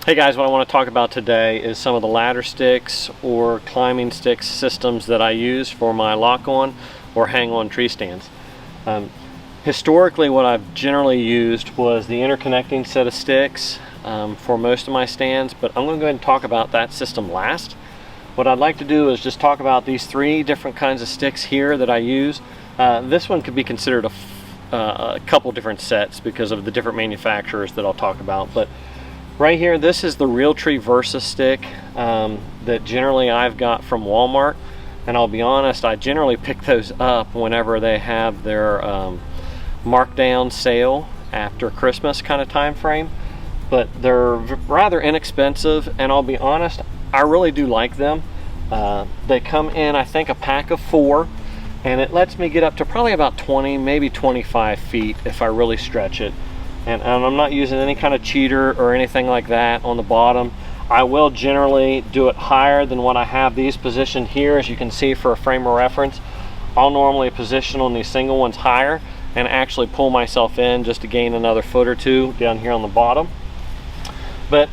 Hey guys, what I want to talk about today is some of the ladder sticks or climbing sticks systems that I use for my lock-on or hang-on tree stands. Historically, what I've generally used was the interconnecting set of sticks for most of my stands, but I'm going to go ahead and talk about that system last. What I'd like to do is just talk about these three different kinds of sticks here that I use. This one could be considered a couple different sets because of the different manufacturers that I'll talk about, but right here, this is the Realtree Versa stick that generally I've got from Walmart, and I'll be honest, I generally pick those up whenever they have their markdown sale after Christmas kind of time frame. But they're rather inexpensive, and I'll be honest, I really do like them. They come in, I think, a pack of 4, and it lets me get up to probably about 20, maybe 25 feet if I really stretch it. And I'm not using any kind of cheater or anything like that on the bottom. I will generally do it higher than what I have these positioned here. As you can see, for a frame of reference, I'll normally position on these single ones higher and actually pull myself in just to gain another foot or two down here on the bottom. But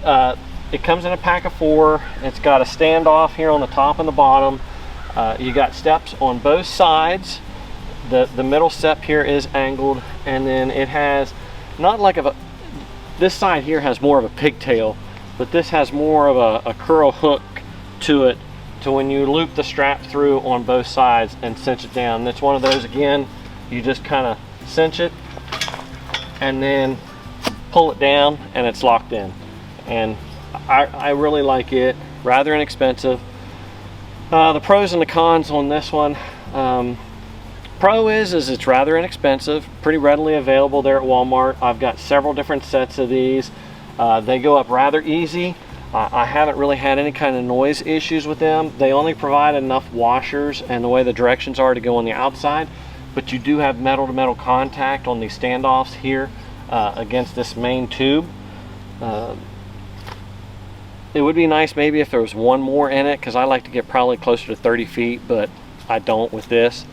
it comes in a pack of 4. It's got a standoff here on the top and the bottom. You got steps on both sides. The middle step here is angled, and then it has not like this side here has more of a pigtail, but this has more of a curl hook to it, to when you loop the strap through on both sides and cinch it down. It's one of those, again, you just kind of cinch it and then pull it down and it's locked in. And I really like it, rather inexpensive. The pros and the cons on this one. Pro is it's rather inexpensive, pretty readily available there at Walmart. I've got several different sets of these. They go up rather easy. I haven't really had any kind of noise issues with them. They only provide enough washers and the way the directions are to go on the outside, but you do have metal to metal contact on these standoffs here against this main tube. It would be nice maybe if there was one more in it, because I like to get probably closer to 30 feet, but I don't with this.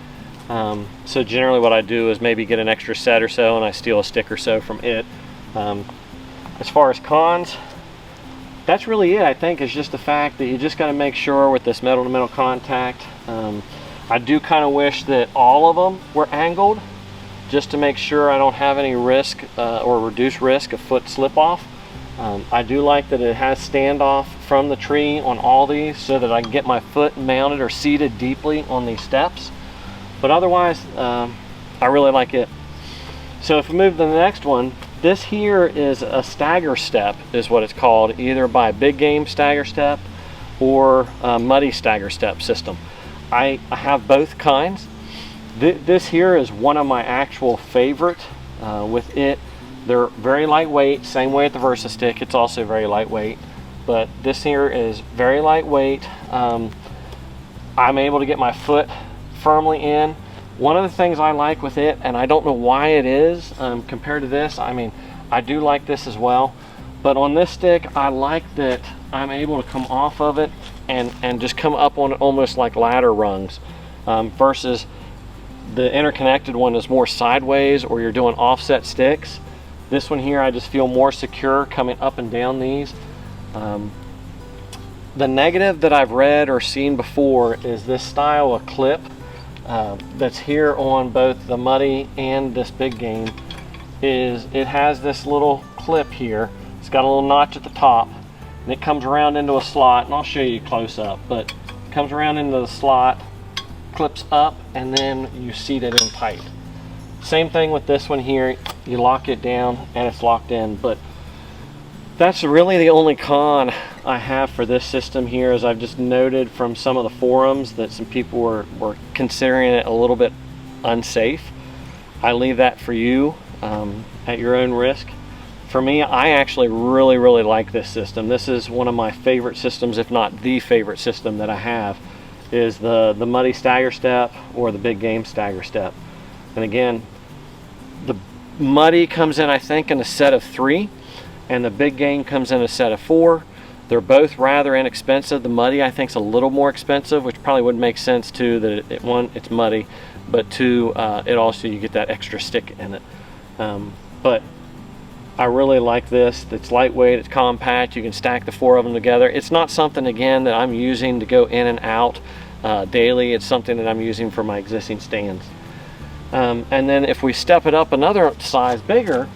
So generally what I do is maybe get an extra set or so, and I steal a stick or so from it. As far as cons, that's really it. I think is just the fact that you just got to make sure with this metal to metal contact. I do kind of wish that all of them were angled, just to make sure I don't have any risk or reduced risk of foot slip off. I do like that it has standoff from the tree on all these, so that I can get my foot mounted or seated deeply on these steps. But otherwise, I really like it. So if we move to the next one, this here is a stagger step, is what it's called, either by Big Game Stagger Step or Muddy Stagger Step system. I have both kinds. This here is one of my actual favorite with it. They're very lightweight, same way with the Versa stick, it's also very lightweight. But this here is very lightweight. I'm able to get my foot firmly in. One of the things I like with it, and I don't know why it is compared to this, I mean, I do like this as well, but on this stick I like that I'm able to come off of it and just come up on it almost like ladder rungs, versus the interconnected one is more sideways, or you're doing offset sticks. This one here I just feel more secure coming up and down these. The negative that I've read or seen before is this style of clip that's here on both the Muddy and this Big Game. Is it has this little clip here. It's got a little notch at the top, and it comes around into a slot, and I'll show you close up, but it comes around into the slot, clips up, and then you seat it in tight. Same thing with this one here. You lock it down and it's locked in. But that's really the only con I have for this system here, as I've just noted from some of the forums that some people were considering it a little bit unsafe. I leave that for you at your own risk. For me, I actually really like this system. This is one of my favorite systems, if not the favorite system that I have, is the Muddy Stagger Step or the Big Game Stagger Step. And again, the Muddy comes in, I think, in a set of 3, and the Big Game comes in a set of 4. They're both rather inexpensive. The Muddy, I think, is a little more expensive, which probably would make sense too, that one, it's Muddy, but two, it also, you get that extra stick in it. But I really like this. It's lightweight, it's compact, you can stack the 4 of them together. It's not something, again, that I'm using to go in and out daily. It's something that I'm using for my existing stands. And then if we step it up another size bigger,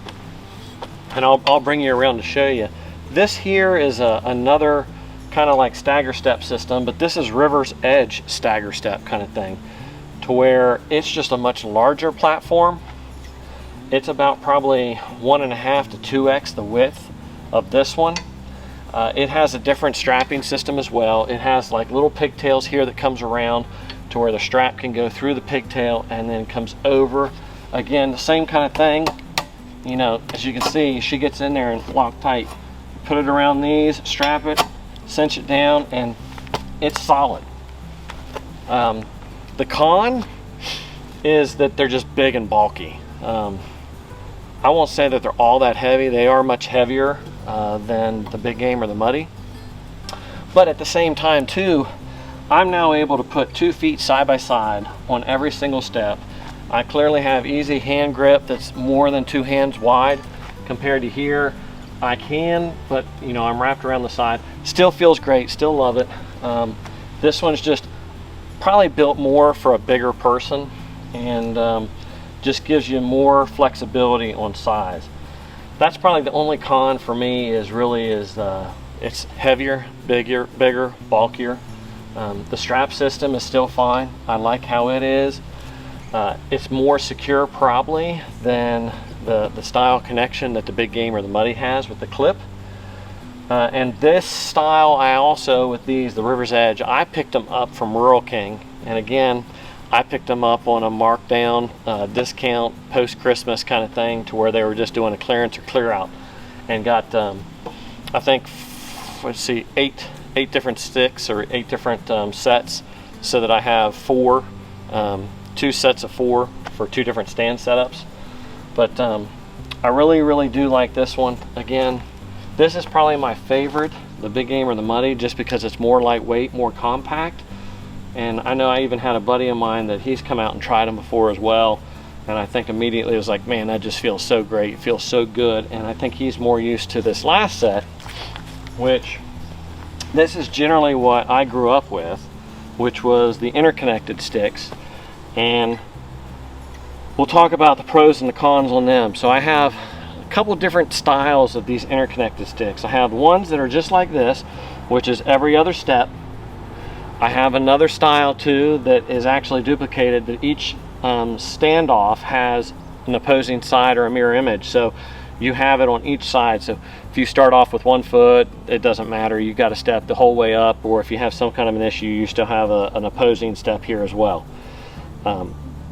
and I'll bring you around to show you. This here is another kind of like stagger step system, but this is River's Edge stagger step kind of thing, to where it's just a much larger platform. It's about probably 1.5 to 2x the width of this one. It has a different strapping system as well. It has like little pigtails here that comes around to where the strap can go through the pigtail and then comes over. Again, the same kind of thing. You know, as you can see, she gets in there and locked tight. Put it around these, strap it, cinch it down, and it's solid. The con is that they're just big and bulky. I won't say that they're all that heavy. They are much heavier than the Big Game or the Muddy. But at the same time too, I'm now able to put 2 feet side by side on every single step. I clearly have easy hand grip that's more than 2 hands wide compared to here. I can, but you know, I'm wrapped around the side. Still feels great, still love it. This one's just probably built more for a bigger person, and just gives you more flexibility on size. That's probably the only con for me is it's heavier, bigger, bulkier. The strap system is still fine. I like how it is. It's more secure probably than the style connection that the Big Game or the Muddy has with the clip. And this style, I also, with these, the River's Edge, I picked them up from Rural King. And again, I picked them up on a markdown discount post-Christmas kind of thing, to where they were just doing a clearance or clear out, and got I think, let's see, eight different sticks or 8 different sets, so that I have 4, 2 sets of 4 for 2 different stand setups. But I really do like this one. Again, this is probably my favorite, the Big Game or the Muddy, just because it's more lightweight, more compact. And I know I even had a buddy of mine that he's come out and tried them before as well, and I think immediately it was like, man, that just feels so great, it feels so good. And I think he's more used to this last set, which this is generally what I grew up with, which was the interconnected sticks. And we'll talk about the pros and the cons on them. So I have a couple different styles of these interconnected sticks. I have ones that are just like this, which is every other step. I have another style too that is actually duplicated, that each standoff has an opposing side or a mirror image. So you have it on each side. So if you start off with 1 foot, it doesn't matter. You got to step the whole way up, or if you have some kind of an issue, you still have an opposing step here as well.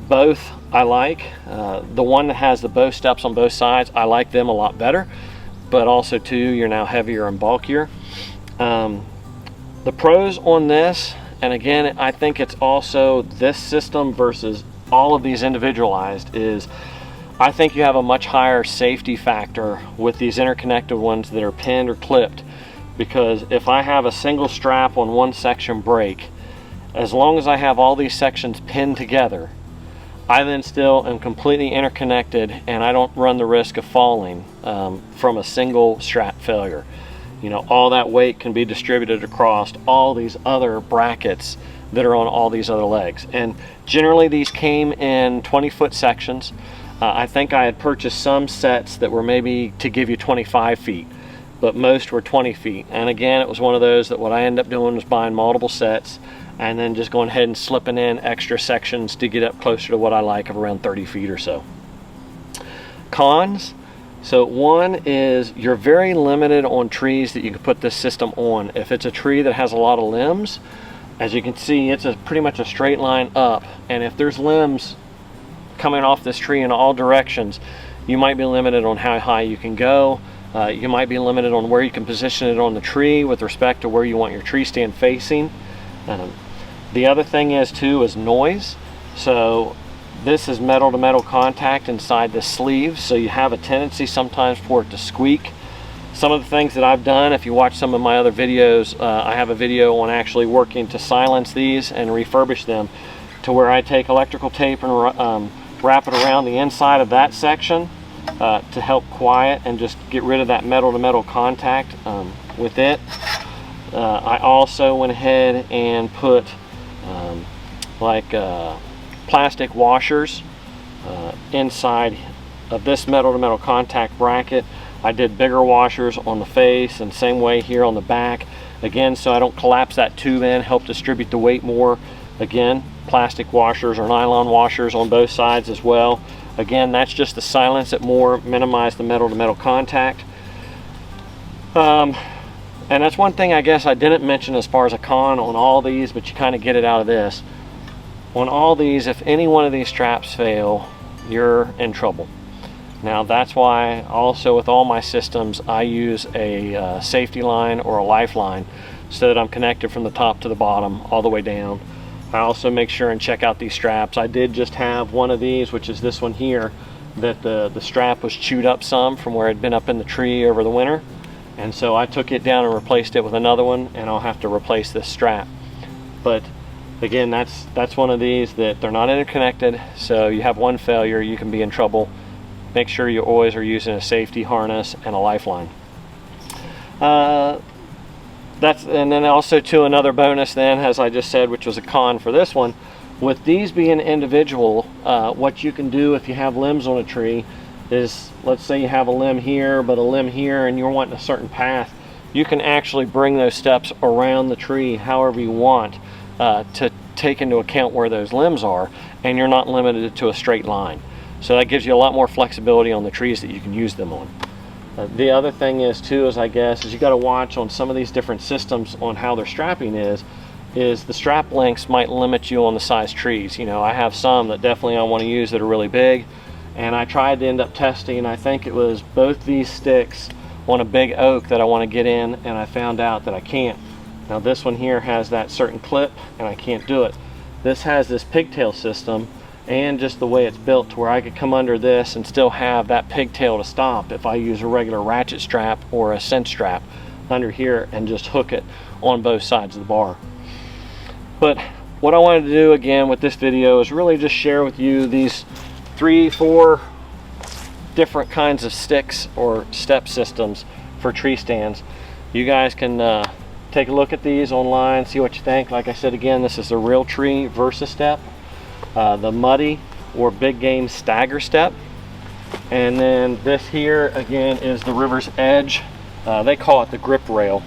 Both I like. The one that has the both steps on both sides, I like them a lot better. But also too, you're now heavier and bulkier. The pros on this, and again, I think it's also this system versus all of these individualized, is I think you have a much higher safety factor with these interconnected ones that are pinned or clipped, because if I have a single strap on one section break, as long as I have all these sections pinned together, I then still am completely interconnected, and I don't run the risk of falling from a single strap failure. You know, all that weight can be distributed across all these other brackets that are on all these other legs. And generally these came in 20-foot sections. I think I had purchased some sets that were maybe to give you 25 feet, but most were 20 feet. And again, it was one of those that what I ended up doing was buying multiple sets and then just going ahead and slipping in extra sections to get up closer to what I like, of around 30 feet or so. Cons. So one is you're very limited on trees that you can put this system on. If it's a tree that has a lot of limbs, as you can see, it's pretty much a straight line up. And if there's limbs coming off this tree in all directions, you might be limited on how high you can go. You might be limited on where you can position it on the tree with respect to where you want your tree stand facing. The other thing is too is noise. So this is metal to metal contact inside the sleeve, so you have a tendency sometimes for it to squeak. Some of the things that I've done, if you watch some of my other videos, I have a video on actually working to silence these and refurbish them, to where I take electrical tape and wrap it around the inside of that section to help quiet and just get rid of that metal to metal contact with it. I also went ahead and put plastic washers inside of this metal to metal contact bracket. I did bigger washers on the face and same way here on the back, again, so I don't collapse that tube in, help distribute the weight more. Again, plastic washers or nylon washers on both sides as well. Again, that's just to silence it more, minimize the metal to metal contact. And that's one thing I guess I didn't mention as far as a con on all these, but you kind of get it out of this. On all these, if any one of these straps fail, you're in trouble. Now that's why also with all my systems I use a safety line or a lifeline so that I'm connected from the top to the bottom all the way down. I also make sure and check out these straps. I did just have one of these, which is this one here, that the strap was chewed up some from where it had been up in the tree over the winter, and so I took it down and replaced it with another one, and I'll have to replace this strap. But again, that's one of these that they're not interconnected, so you have one failure, you can be in trouble. Make sure you always are using a safety harness and a lifeline. And then also too, another bonus then, as I just said, which was a con for this one, with these being individual, what you can do if you have limbs on a tree is, let's say you have a limb here but a limb here and you're wanting a certain path, you can actually bring those steps around the tree however you want to take into account where those limbs are, and you're not limited to a straight line. So that gives you a lot more flexibility on the trees that you can use them on. The other thing is too, is you got to watch on some of these different systems on how their strapping is the strap lengths might limit you on the size trees. You know, I have some that definitely I want to use that are really big, and I tried to end up testing, I think it was both these sticks on a big oak that I want to get in, and I found out that I can't. Now this one here has that certain clip and I can't do it. This has this pigtail system, and just the way it's built to where I could come under this and still have that pigtail to stop if I use a regular ratchet strap or a cinch strap under here and just hook it on both sides of the bar. But what I wanted to do again with this video is really just share with you these 3-4 different kinds of sticks or step systems for tree stands. You guys can take a look at these online, see what you think. Like I said again, this is the Real Tree Versa Step, the Muddy or Big Game Stagger Step, and then this here again is the River's Edge. They call it the grip rail,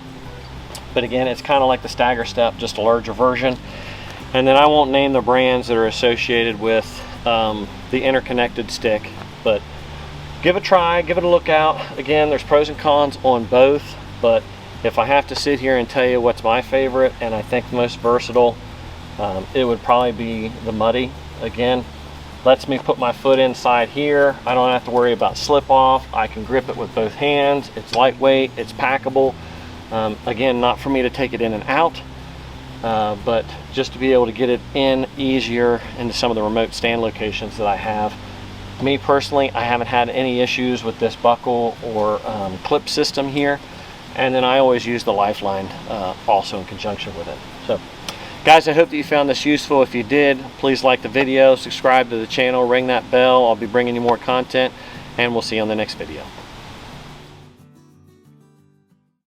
but again it's kind of like the Stagger Step, just a larger version. And then I won't name the brands that are associated with the interconnected stick, but give it a try, give it a look out. Again, there's pros and cons on both, but if I have to sit here and tell you what's my favorite and I think most versatile, it would probably be the Muddy. Again, lets me put my foot inside here. I don't have to worry about slip off. I can grip it with both hands. It's lightweight, it's packable. Again, not for me to take it in and out, but just to be able to get it in easier into some of the remote stand locations that I have. Me personally, I haven't had any issues with this buckle or clip system here. And then I always use the lifeline also in conjunction with it. So guys, I hope that you found this useful. If you did, please like the video, subscribe to the channel, ring that bell. I'll be bringing you more content, and we'll see you on the next video.